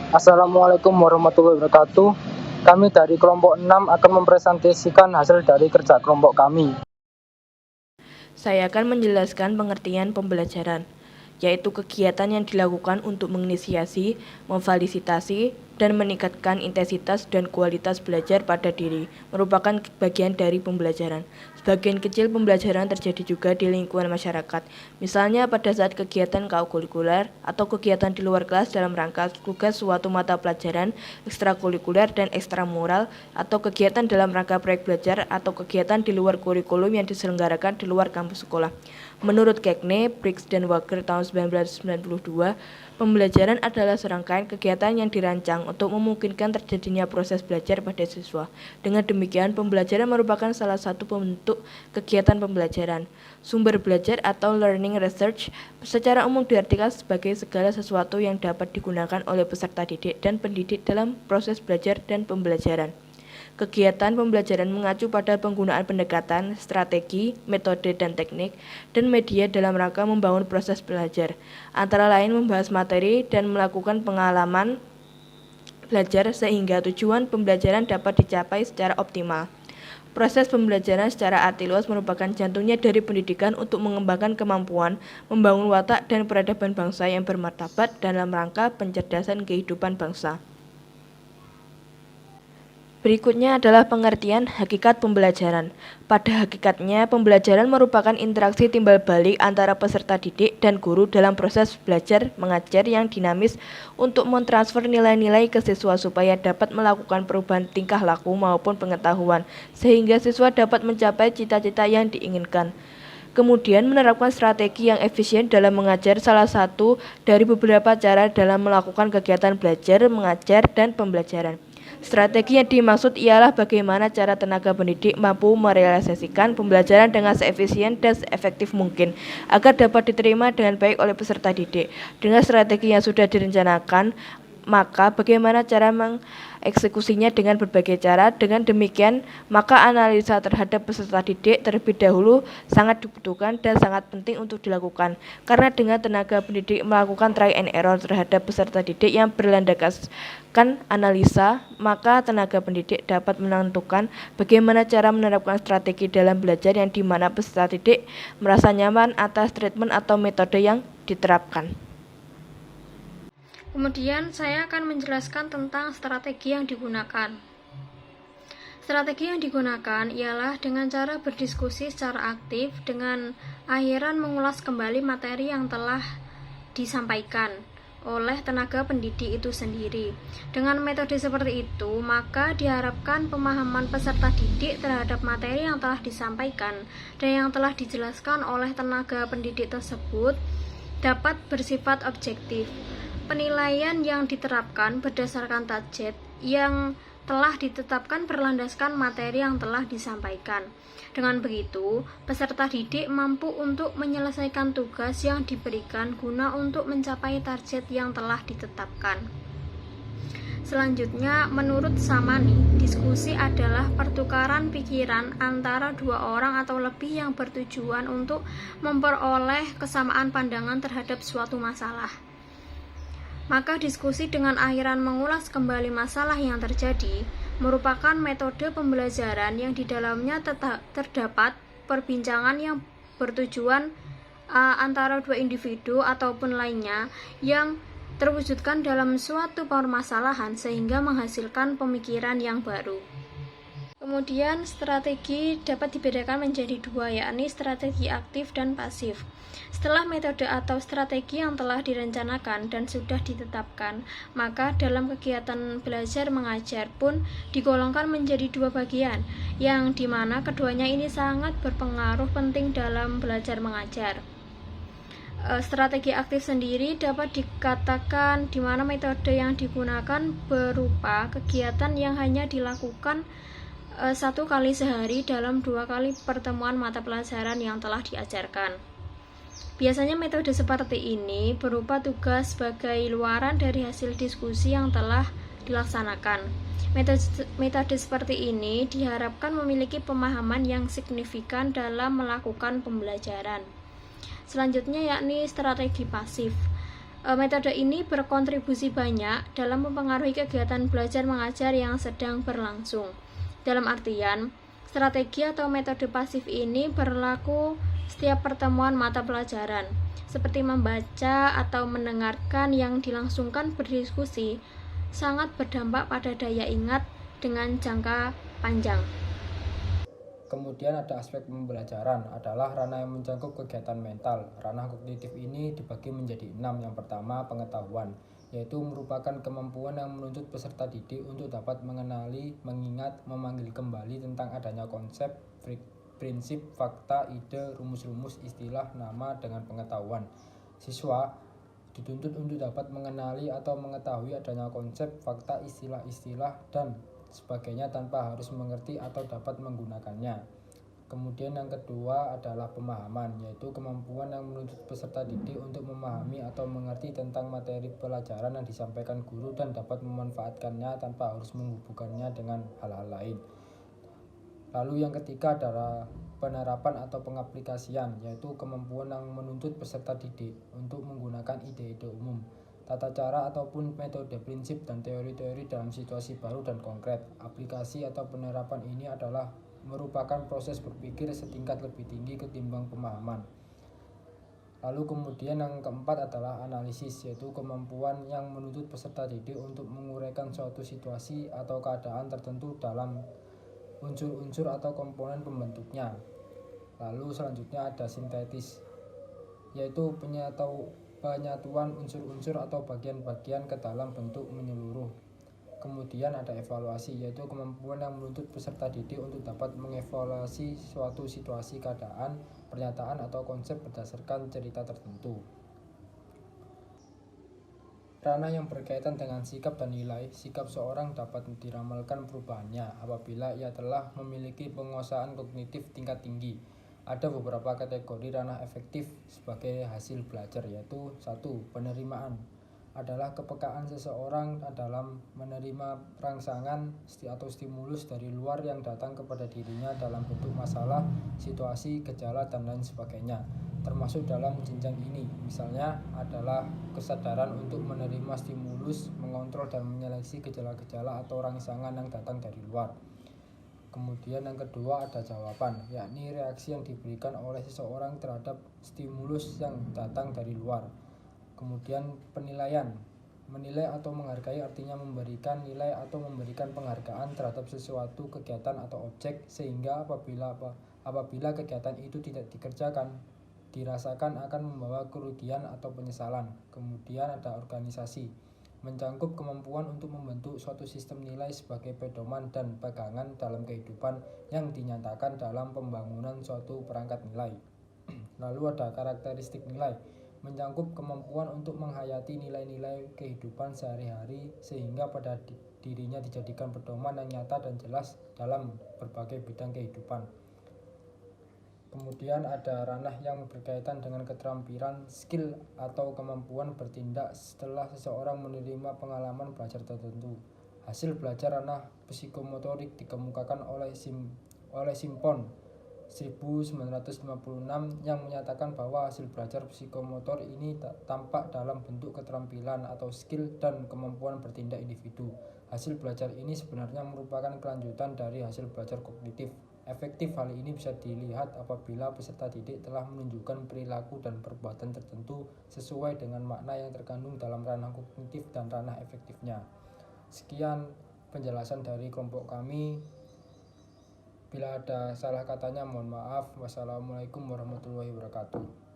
Assalamualaikum warahmatullahi wabarakatuh. Kami dari kelompok 6 akan mempresentasikan hasil dari kerja kelompok kami. Saya akan menjelaskan pengertian pembelajaran, yaitu kegiatan yang dilakukan untuk menginisiasi, memfasilitasi, dan meningkatkan intensitas dan kualitas belajar pada diri, merupakan bagian dari pembelajaran. Sebagian kecil pembelajaran terjadi juga di lingkungan masyarakat, misalnya pada saat kegiatan kaukulikuler atau kegiatan di luar kelas dalam rangka tugas suatu mata pelajaran, ekstrakurikuler dan ekstramural, atau kegiatan dalam rangka proyek belajar atau kegiatan di luar kurikulum yang diselenggarakan di luar kampus sekolah. Menurut Cagney, Briggs, dan Walker tahun 1992, pembelajaran adalah serangkaian kegiatan yang dirancang untuk memungkinkan terjadinya proses belajar pada siswa. Dengan demikian, pembelajaran merupakan salah satu bentuk kegiatan pembelajaran. Sumber belajar atau learning research secara umum diartikan sebagai segala sesuatu yang dapat digunakan oleh peserta didik dan pendidik dalam proses belajar dan pembelajaran. Kegiatan pembelajaran mengacu pada penggunaan pendekatan, strategi, metode dan teknik, dan media dalam rangka membangun proses belajar, antara lain membahas materi dan melakukan pengalaman belajar sehingga tujuan pembelajaran dapat dicapai secara optimal. Proses pembelajaran secara arti luas merupakan jantungnya dari pendidikan untuk mengembangkan kemampuan, membangun watak dan peradaban bangsa yang bermartabat dalam rangka pencerdasan kehidupan bangsa. Berikutnya adalah pengertian hakikat pembelajaran. Pada hakikatnya, pembelajaran merupakan interaksi timbal balik antara peserta didik dan guru dalam proses belajar mengajar yang dinamis untuk mentransfer nilai-nilai ke siswa supaya dapat melakukan perubahan tingkah laku maupun pengetahuan, sehingga siswa dapat mencapai cita-cita yang diinginkan. Kemudian menerapkan strategi yang efisien dalam mengajar salah satu dari beberapa cara dalam melakukan kegiatan belajar, mengajar, dan pembelajaran. Strategi yang dimaksud ialah bagaimana cara tenaga pendidik mampu merealisasikan pembelajaran dengan seefisien dan seefektif mungkin agar dapat diterima dengan baik oleh peserta didik. Dengan strategi yang sudah direncanakan, maka bagaimana cara mengeksekusinya dengan berbagai cara. Dengan demikian, maka analisa terhadap peserta didik terlebih dahulu sangat dibutuhkan dan sangat penting untuk dilakukan. Karena dengan tenaga pendidik melakukan try and error terhadap peserta didik yang berlandaskan analisa, maka tenaga pendidik dapat menentukan bagaimana cara menerapkan strategi dalam belajar yang dimana peserta didik merasa nyaman atas treatment atau metode yang diterapkan. Kemudian saya akan menjelaskan tentang strategi yang digunakan. Strategi yang digunakan ialah dengan cara berdiskusi secara aktif dengan akhiran mengulas kembali materi yang telah disampaikan oleh tenaga pendidik itu sendiri. Dengan metode seperti itu, maka diharapkan pemahaman peserta didik terhadap materi yang telah disampaikan dan yang telah dijelaskan oleh tenaga pendidik tersebut dapat bersifat objektif. Penilaian yang diterapkan berdasarkan target yang telah ditetapkan berlandaskan materi yang telah disampaikan. Dengan begitu, peserta didik mampu untuk menyelesaikan tugas yang diberikan guna untuk mencapai target yang telah ditetapkan. Selanjutnya, menurut Samani, diskusi adalah pertukaran pikiran antara dua orang atau lebih yang bertujuan untuk memperoleh kesamaan pandangan terhadap suatu masalah. Maka diskusi dengan akhiran mengulas kembali masalah yang terjadi merupakan metode pembelajaran yang di dalamnya terdapat perbincangan yang bertujuan antara dua individu ataupun lainnya yang terwujudkan dalam suatu permasalahan sehingga menghasilkan pemikiran yang baru. Kemudian strategi dapat dibedakan menjadi dua, yakni strategi aktif dan pasif. Setelah metode atau strategi yang telah direncanakan dan sudah ditetapkan, maka dalam kegiatan belajar mengajar pun digolongkan menjadi dua bagian, yang dimana keduanya ini sangat berpengaruh penting dalam belajar mengajar. Strategi aktif sendiri dapat dikatakan di mana metode yang digunakan berupa kegiatan yang hanya dilakukan satu kali sehari dalam 2 kali pertemuan mata pelajaran yang telah diajarkan. Biasanya metode seperti ini berupa tugas sebagai luaran dari hasil diskusi yang telah dilaksanakan. Metode seperti ini diharapkan memiliki pemahaman yang signifikan dalam melakukan pembelajaran. Selanjutnya yakni strategi pasif. Metode ini berkontribusi banyak dalam mempengaruhi kegiatan belajar mengajar yang sedang berlangsung. Dalam artian, strategi atau metode pasif ini berlaku setiap pertemuan mata pelajaran, seperti membaca atau mendengarkan yang dilangsungkan berdiskusi, sangat berdampak pada daya ingat dengan jangka panjang. Kemudian ada aspek pembelajaran, adalah ranah yang mencakup kegiatan mental. Ranah kognitif ini dibagi menjadi 6. Yang pertama, pengetahuan, yaitu merupakan kemampuan yang menuntut peserta didik untuk dapat mengenali, mengingat, memanggil kembali tentang adanya konsep, prinsip, fakta, ide, rumus-rumus, istilah, nama dengan pengetahuan. Siswa dituntut untuk dapat mengenali atau mengetahui adanya konsep, fakta, istilah-istilah, dan sebagainya tanpa harus mengerti atau dapat menggunakannya. Kemudian yang kedua adalah pemahaman, yaitu kemampuan yang menuntut peserta didik untuk memahami atau mengerti tentang materi pelajaran yang disampaikan guru dan dapat memanfaatkannya tanpa harus menghubungkannya dengan hal-hal lain. Lalu yang ketiga adalah penerapan atau pengaplikasian, yaitu kemampuan yang menuntut peserta didik untuk menggunakan ide-ide umum, tata cara ataupun metode, prinsip, dan teori-teori dalam situasi baru dan konkret. Aplikasi atau penerapan ini adalah merupakan proses berpikir setingkat lebih tinggi ketimbang pemahaman. Lalu kemudian yang keempat adalah analisis, yaitu kemampuan yang menuntut peserta didik untuk menguraikan suatu situasi atau keadaan tertentu dalam unsur-unsur atau komponen pembentuknya. Lalu selanjutnya ada sintetis, yaitu penyatuan unsur-unsur atau bagian-bagian ke dalam bentuk menyeluruh. Kemudian ada evaluasi, yaitu kemampuan yang menuntut peserta didik untuk dapat mengevaluasi suatu situasi, keadaan, pernyataan, atau konsep berdasarkan cerita tertentu. Ranah yang berkaitan dengan sikap dan nilai. Sikap seorang dapat diramalkan perubahannya apabila ia telah memiliki penguasaan kognitif tingkat tinggi. Ada beberapa kategori ranah efektif sebagai hasil belajar, yaitu 1. Penerimaan, adalah kepekaan seseorang dalam menerima rangsangan atau stimulus dari luar yang datang kepada dirinya dalam bentuk masalah, situasi, gejala, dan lain sebagainya. Termasuk dalam jenjang ini, misalnya adalah kesadaran untuk menerima stimulus, mengontrol dan menyeleksi gejala-gejala atau rangsangan yang datang dari luar. Kemudian yang kedua ada jawaban, yakni reaksi yang diberikan oleh seseorang terhadap stimulus yang datang dari luar. Kemudian penilaian, menilai atau menghargai artinya memberikan nilai atau memberikan penghargaan terhadap sesuatu kegiatan atau objek, sehingga apabila kegiatan itu tidak dikerjakan, dirasakan akan membawa kerugian atau penyesalan. Kemudian ada organisasi, mencangkup kemampuan untuk membentuk suatu sistem nilai sebagai pedoman dan pegangan dalam kehidupan yang dinyatakan dalam pembangunan suatu perangkat nilai. Lalu ada karakteristik nilai, mencangkup kemampuan untuk menghayati nilai-nilai kehidupan sehari-hari sehingga pada dirinya dijadikan pedoman yang nyata dan jelas dalam berbagai bidang kehidupan. Kemudian ada ranah yang berkaitan dengan keterampilan, skill, atau kemampuan bertindak setelah seseorang menerima pengalaman belajar tertentu. Hasil belajar ranah psikomotorik dikemukakan oleh Simpon 1956 yang menyatakan bahwa hasil belajar psikomotor ini tampak dalam bentuk keterampilan atau skill dan kemampuan bertindak individu. Hasil belajar ini sebenarnya merupakan kelanjutan dari hasil belajar kognitif. Efektif hal ini bisa dilihat apabila peserta didik telah menunjukkan perilaku dan perbuatan tertentu sesuai dengan makna yang terkandung dalam ranah kognitif dan ranah efektifnya. Sekian penjelasan dari kelompok kami. Bila ada salah katanya mohon maaf. Wassalamualaikum warahmatullahi wabarakatuh.